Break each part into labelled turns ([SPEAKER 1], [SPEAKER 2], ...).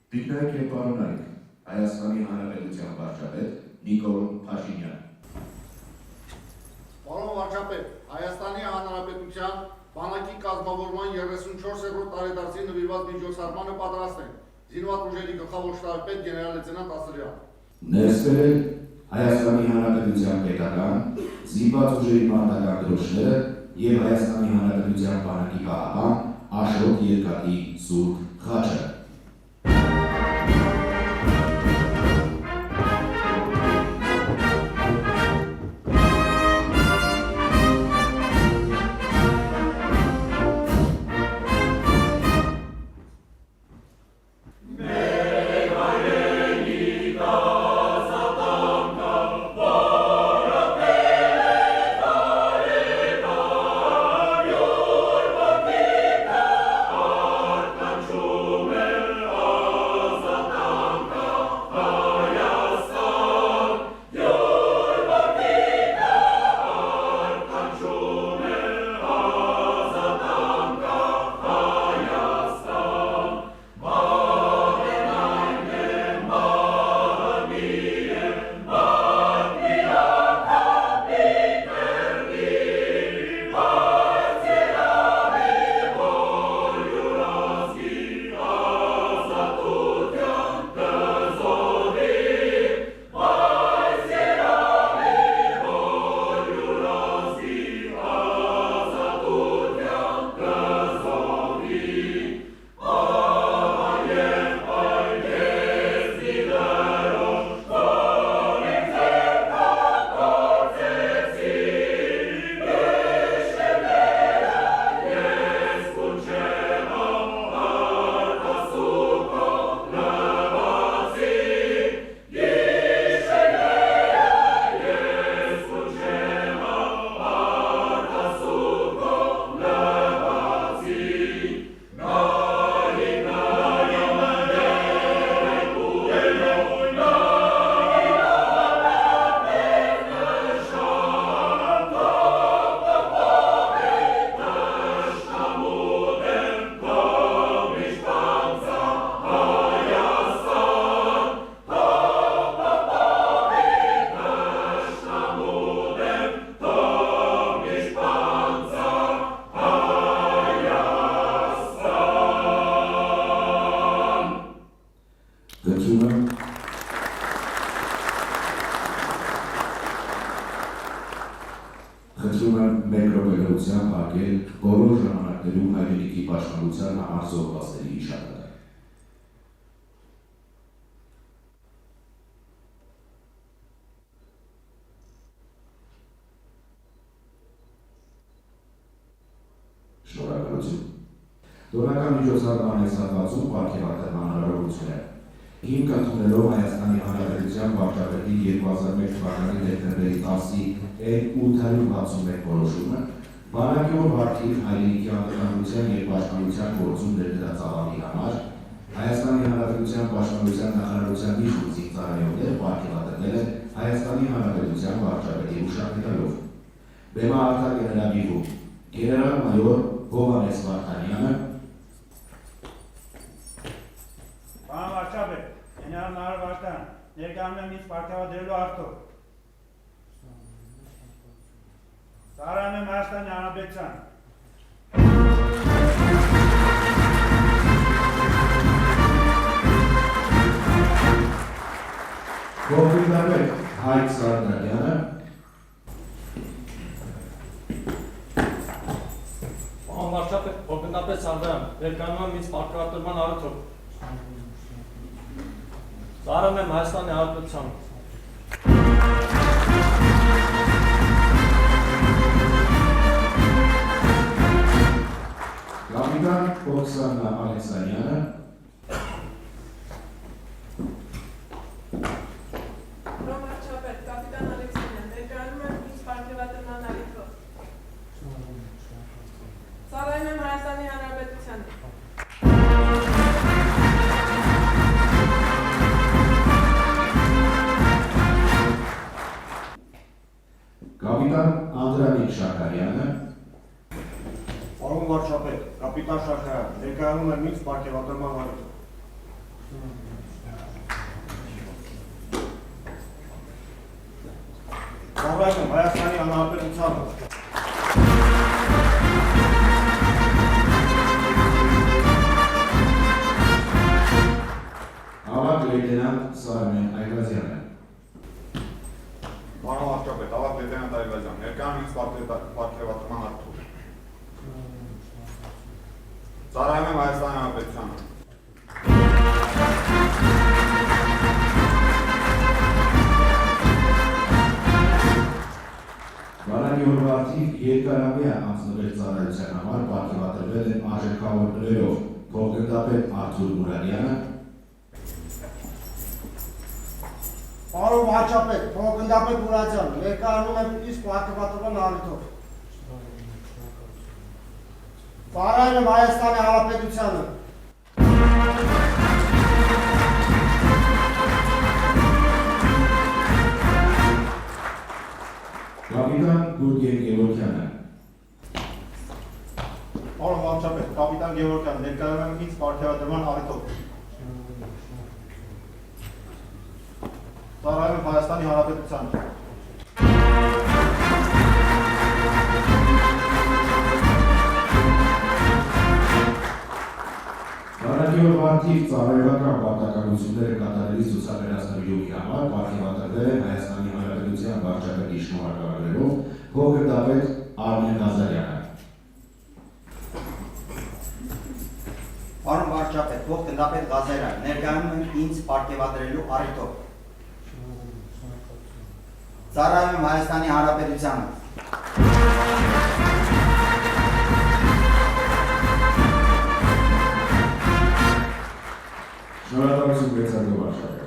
[SPEAKER 1] Տիկնայք և պարոնայք, Հայաստանի Հանրապետության վարչապետ Նիկոլ Փաշինյան։
[SPEAKER 2] Պարոն վարչապետ, Հայաստանի Հանրապետության բանակի կազմավորման 34-րդ տարեդարձի նվիրված միջոցառմանը պատրաստ են։ Զինված ուժերի գլխավոր շտաբի պետ գեներալ լեյտենանտ Ասրյան։
[SPEAKER 1] Ներս բերել Հայաստանի Հանրապետության պետական, զինված ուժերի մարտական դրոշները և Հայաստանի Հանրապետության բանակի պահապան Աշոտ Երկաթի սուրբ խաչը։ Խնդրում եմ մեկ րոպեգրությամբ հարգել բոլոր ժամանակներում հայրենիքի պաշտպանության համար զոհվածների հիշատակը։ Շնորհակալություն։ Տոնական միջոցառման այս հատվածում պարգևատրման հնարավորություն է։ Հիմք ընդունելով Հայաստանի Հանրապետության վարչապետի 2001 թվականի դեկտեմբերի 10-ի N861 որոշումը բանակի օր վարդի հայրենիքի անվտանգության և պաշտպանության գործում ներդրած ծավալի համար Հայաստանի Հանրապետության պաշտպանության նախարարության մի խումբ զինծառայողներ պարգևատրվել են Հայաստանի Հանրապետության վարչապետի ուշադրելով։ Բեմահարթագեներալի գեներալ-մայոր Հովհաննես Վարդանյանը,
[SPEAKER 3] Պարոն վարչապետ, գեներալ-մայոր Վարդան, ներկայանում եմ ինձ պարգևատրելու արդյոք։ Ծառայում եմ Հայաստանի Հանրապետության։
[SPEAKER 1] Գովգինդապետ Հայկ Սարդարյանը,
[SPEAKER 4] Պարոն վարչապետ, գովգինդապետ Սարդարյան, ներկայանում եմ ինձ պարգևատրման արդյոք։ Ծառայում եմ Հայաստանի Հանրապետության։
[SPEAKER 1] Կապիտան Օքսանա Ալեքսանյանը,
[SPEAKER 5] Պարոն վարչապետ, կապիտան Ալեքսանյան, ներկայանում եմ ինձ պարգևատրման առիթով։ Ծառայում եմ Հայաստանի Հանրապետության։
[SPEAKER 1] Կապիտան Անդրանիկ Շաքարյանը,
[SPEAKER 3] Պարոն վարչապետ, կապիտան Շաքարյան, ներկայանում եմ ինձ պարգևատրման առիթով։ Ծառայում Հայաստանի Հանրապետությանը։
[SPEAKER 1] Ավագ լեյտենանտ Սարմեն Այգազյանը,
[SPEAKER 2] Պարոն վարչապետ, ավագ լեյտենանտ Այգազյան, ներկայանում ինձ պարգևատրման արդյունք։ Ծառայում եմ Հայաստանի Հանրապետությանը։
[SPEAKER 1] Վարագի օրվա արդիվ երկարամյա անձնվեր ծառայության համար պարգևատրվել են արժեքավոր նվերով փոխգնդապետ Արթուր Մուրադյանը,
[SPEAKER 6] Պարոն վարչապետ, փոխգնդապետ Մուրադյան, ներկայանում եմ իսկ պարգևատրման առիթով։ Ծառայում եմ Հայաստանի Հանրապետությանը։
[SPEAKER 1] կապիտան Գուրգեն Գևորգյանը,
[SPEAKER 3] Պարոն վարչապետ, կապիտան Գևորգյան, ներկայանում եմ ինձ պարգևատրման առիթով։ Ծառայում եմ Հայաստանի Հանրապետությանը։
[SPEAKER 1] վարագի օրվա արդիվ ծառայողական պարտականությունները կատարելիս ցուցաբերածների յուղի համար պարգևատրվել են Հայաստանի Հանրապետության վարչապետի շնորհավորելով փոխգնդապետ Արմեն Նազարյանը,
[SPEAKER 7] Պարոն վարչապետ, փոխգնդապետ Ղազարյան, ներկայանում եմ ինձ պարգևատրելու առիթով։ Ծառայում եմ Հայաստանի Հանրապետությանը։
[SPEAKER 1] շնորհակալություն մեծարգո վարչապետ։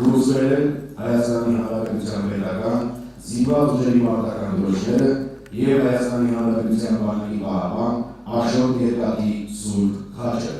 [SPEAKER 1] Ռուսվել են Հայաստանի Հանրապետության պետական զինված ուժերի մարտական դրոշները և Հայաստանի Հանրապետության բանակի պահապան Աշոտ Երկաթի սուրբ խաչը։